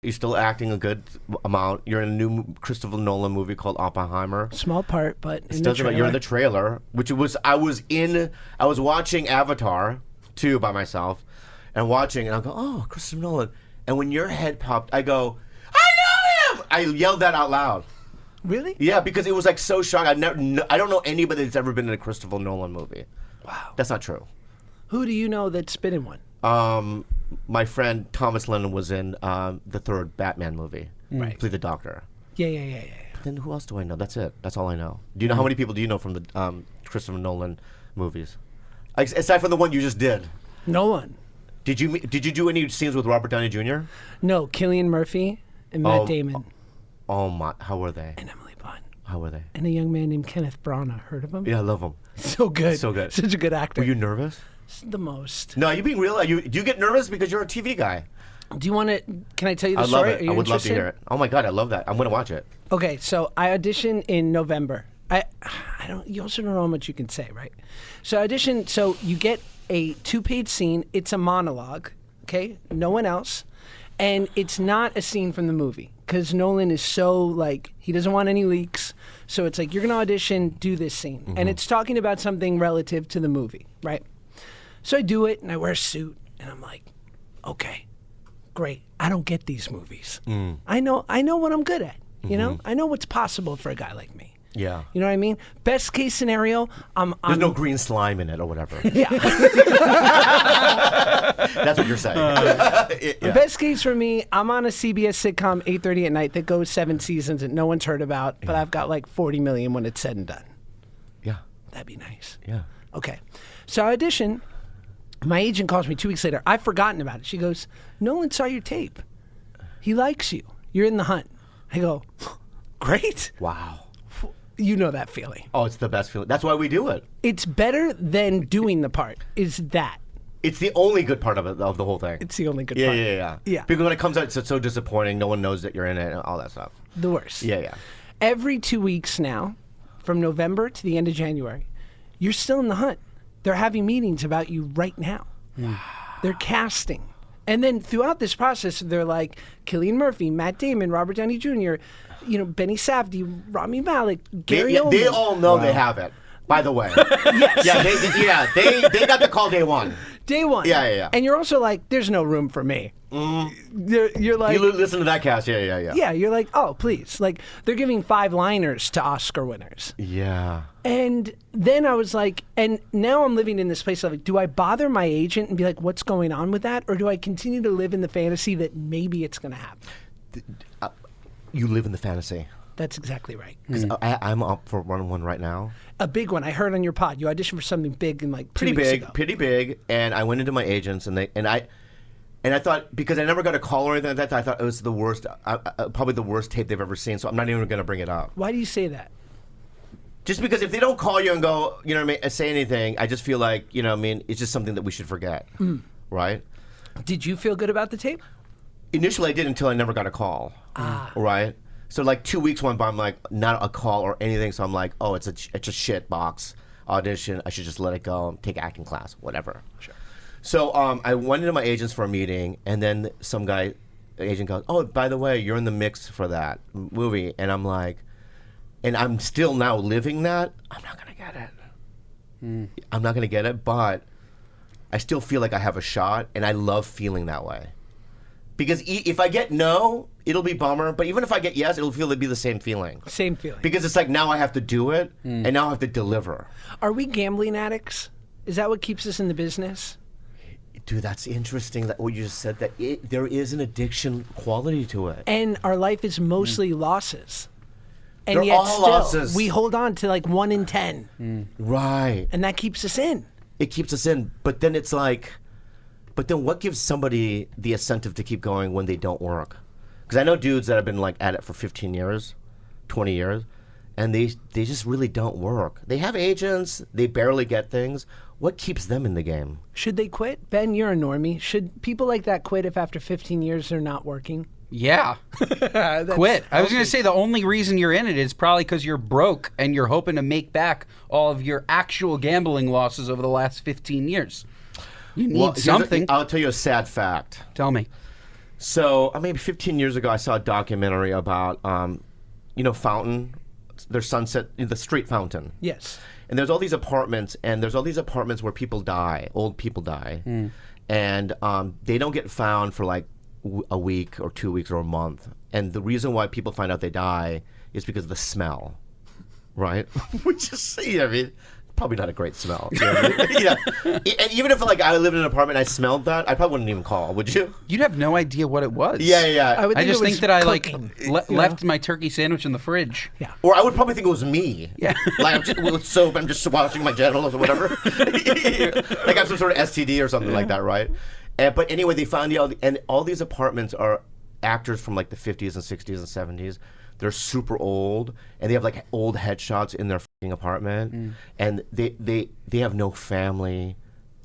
You're still acting a good amount. You're in a new Christopher Nolan movie called Oppenheimer. Small part, but You're in the trailer, which was I was watching Avatar 2 by myself, and I go, oh, Christopher Nolan. And when your head popped, I go, I know him! I yelled that out loud. Really? Yeah, because it was like so shocking. I don't know anybody that's ever been in a Christopher Nolan movie. Wow. That's not true. Who do you know that's been in one? My friend Thomas Lennon was in the third Batman movie. Right. Played the Doctor. Yeah. Then who else do I know? That's it. That's all I know. Do you know how many people do you know from the Christopher Nolan movies? Aside from the one you just did. No one. Did you do any scenes with Robert Downey Jr.? No, Cillian Murphy and Matt Damon. Oh my! How were they? And Emily Blunt. How were they? And a young man named Kenneth Branagh. Heard of him? Yeah, I love him. So good. So good. Such a good actor. Were you nervous? The most. No, you being real? Do you get nervous because you're a TV guy? Do you want to? Can I tell you the I story? love it. I would love to hear it. Oh my God, I love that. I'm going to watch it. Okay, so I auditioned in November. I don't. You also don't know how much you can say, right? So I auditioned. So you get a 2-page scene. It's a monologue. Okay, no one else, and it's not a scene from the movie because Nolan is so like he doesn't want any leaks. So it's like you're going to audition, do this scene, and it's talking about something relative to the movie, right? So I do it, and I wear a suit, and I'm like, okay, great. I don't get these movies. I know what I'm good at. You know, I know what's possible for a guy like me. Yeah. You know what I mean? Best case scenario, There's no green slime in it or whatever. Yeah. That's what you're saying. The best case for me, I'm on a CBS sitcom 8:30 at night that goes 7 seasons that no one's heard about, but I've got like 40 million when it's said and done. Yeah. That'd be nice. Yeah. Okay. So I audition. My agent calls me 2 weeks later. I've forgotten about it. She goes, Nolan saw your tape. He likes you. You're in the hunt. I go, great. Wow. You know that feeling. Oh, it's the best feeling. That's why we do it. It's better than doing the part. Is that? It's the only good part of it, of the whole thing. It's the only good Yeah, part. yeah. Because when it comes out, it's so disappointing. No one knows that you're in it and all that stuff. The worst. Yeah. Every 2 weeks now, from November to the end of January, you're still in the hunt. They're having meetings about you right now. They're casting. And then throughout this process, they're like Cillian Murphy, Matt Damon, Robert Downey Jr., Benny Safdie, Rami Malek, Gary Oldman. They all know they have it, by the way. Yes. They got the call day one. Day one. Yeah. And you're also like, there's no room for me. You're like... You listen to that cast, yeah. Yeah, you're like, oh, please. Like, they're giving 5-liners to Oscar winners. Yeah. And then I was like, and now I'm living in this place of like, do I bother my agent and be like, what's going on with that? Or do I continue to live in the fantasy that maybe it's going to happen? You live in the fantasy. That's exactly right. Because I'm up for one right now. A big one. I heard on your pod. You auditioned for something big in like 2 weeks ago. Pretty big. And I went into my agents and I thought, because I never got a call or anything like that, I thought it was the worst, probably the worst tape they've ever seen. So I'm not even going to bring it up. Why do you say that? Just because if they don't call you and go, you know what I mean, say anything, I just feel like, you know what I mean, it's just something that we should forget. Right? Did you feel good about the tape? Initially, I did until I never got a call. Right? So like 2 weeks went by, I'm like, not a call or anything. So I'm like, oh, it's a shit box audition. I should just let it go, take acting class, whatever. Sure. So I went into my agents for a meeting, and then some agent goes, oh, by the way, you're in the mix for that movie. And I'm like, and I'm still now living that. I'm not going to get it. I'm not going to get it, but I still feel like I have a shot, and I love feeling that way. Because if I get no, it'll be bummer. But even if I get yes, it'll be the same feeling. Same feeling. Because it's like now I have to do it, and now I have to deliver. Are we gambling addicts? Is that what keeps us in the business? Dude, that's interesting that what you just said, that there is an addiction quality to it. And our life is mostly losses. And They're yet all still, losses. we hold on to like 1 in 10. Right. And that keeps us in. It keeps us in. But then it's like, but then what gives somebody the incentive to keep going when they don't work? Because I know dudes that have been like at it for 15 years, 20 years, and they just really don't work. They have agents. They barely get things. What keeps them in the game? Should they quit? Ben, you're a normie. Should people like that quit if after 15 years they're not working? Yeah. Quit. I was going to say the only reason you're in it is probably because you're broke and you're hoping to make back all of your actual gambling losses over the last 15 years. You need something. I'll tell you a sad fact. Tell me. So maybe 15 years ago, I saw a documentary about, Fountain, their Sunset, the street fountain. Yes. And there's all these apartments, where people die, old people die, and they don't get found for like a week or 2 weeks or a month. And the reason why people find out they die is because of the smell, right? Which is, I mean, probably not a great smell. You know what I mean? Yeah. And even if like I lived in an apartment and I smelled that, I probably wouldn't even call, would you? You'd have no idea what it was. Yeah. I just think that I cooking, left my turkey sandwich in the fridge. Yeah. Or I would probably think it was me. Yeah. Like I'm just, with soap, I'm just washing my genitals or whatever. Like I'm some sort of STD or something like that, right? But anyway, they found all these apartments are actors from like the 50s and 60s and 70s. They're super old, and they have like old headshots in their fucking apartment, and they have no family,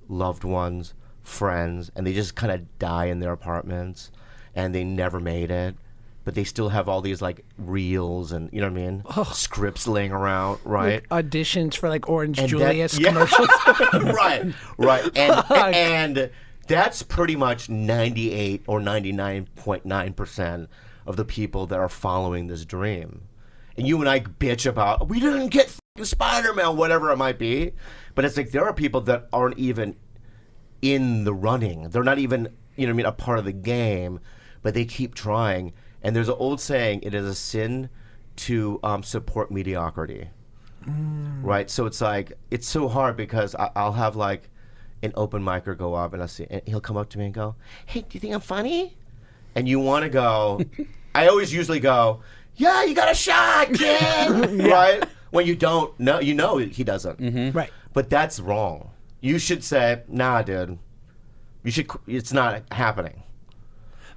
loved ones, friends, and they just kind of die in their apartments, and they never made it, but they still have all these like reels and you know what I mean, scripts laying around, right? Like auditions for like Orange And Julius yeah. commercials. right, and that's pretty much 98 or 99.9% of the people that are following this dream. And you and I bitch about, we didn't get Spider-Man, whatever it might be. But it's like there are people that aren't even in the running. They're not even, you know what I mean, a part of the game, but they keep trying. And there's an old saying, it is a sin to support mediocrity. Right? So it's like, it's so hard because I'll have like an open micer go up and he'll come up to me and go, hey, do you think I'm funny? And you want to go, I always usually go, yeah, you got a shot, kid, right? When you don't know, he doesn't. Right. But that's wrong. You should say, nah, dude, it's not happening.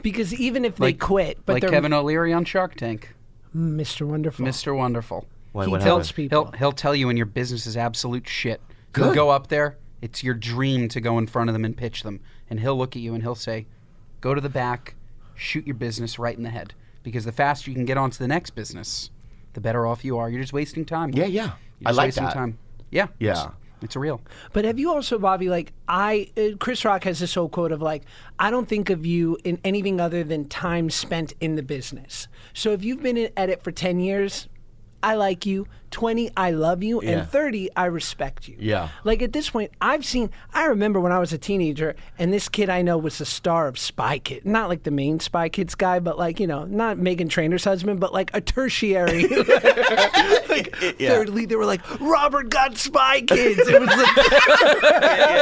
Because even if they quit, but like they're Kevin O'Leary on Shark Tank. Mr. Wonderful. Mr. Wonderful. Why, He what tells happened? people. He'll tell you when your business is absolute shit. Good. You'll go up there. It's your dream to go in front of them and pitch them. And he'll look at you and he'll say, go to the back, shoot your business right in the head. Because the faster you can get on to the next business, the better off you are. You're just wasting time. Yeah. You're I just like wasting that. time. Yeah. Yeah. It's real. But have you also, Bobby, like Chris Rock has this whole quote of like, I don't think of you in anything other than time spent in the business. So if you've been at it for 10 years, I like you. 20, I love you. Yeah. And 30, I respect you. Yeah. Like at this point, I remember when I was a teenager and this kid I know was the star of Spy Kids. Not like the main Spy Kids guy, but like, not Meghan Trainor's husband, but like a tertiary. Thirdly, they were like, Robert got Spy Kids. It was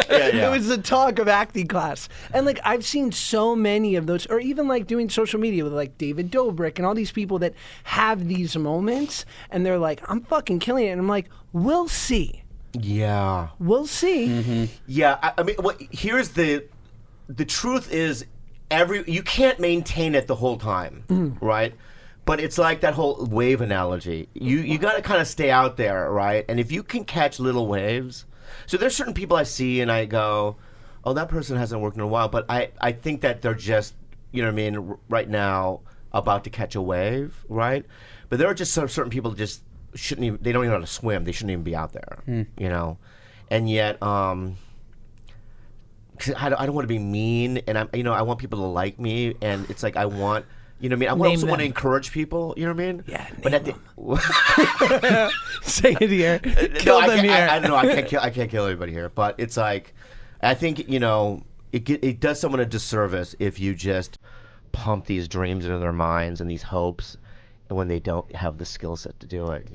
it was the talk of acting class. And like, I've seen so many of those, or even like doing social media with like David Dobrik and all these people that have these moments and they're like, I'm fucking killing it. And I'm like, we'll see. Yeah. We'll see. Yeah. I mean, here's the truth is you can't maintain it the whole time, right? But it's like that whole wave analogy. You got to kind of stay out there, right? And if you can catch little waves. So there's certain people I see and I go, oh, that person hasn't worked in a while. But I think that they're just, you know what I mean, right now about to catch a wave, right? But there are just certain people that just they don't even know how to swim. They shouldn't even be out there, And yet, 'cause I don't want to be mean, and I want people to like me, and it's like I want, you know what I mean? I also want to encourage people, you know what I mean? Yeah, but at the say it here. Kill them here. I don't know. I can't kill everybody here, but it's like I think it does someone a disservice if you just pump these dreams into their minds and these hopes when they don't have the skill set to do it,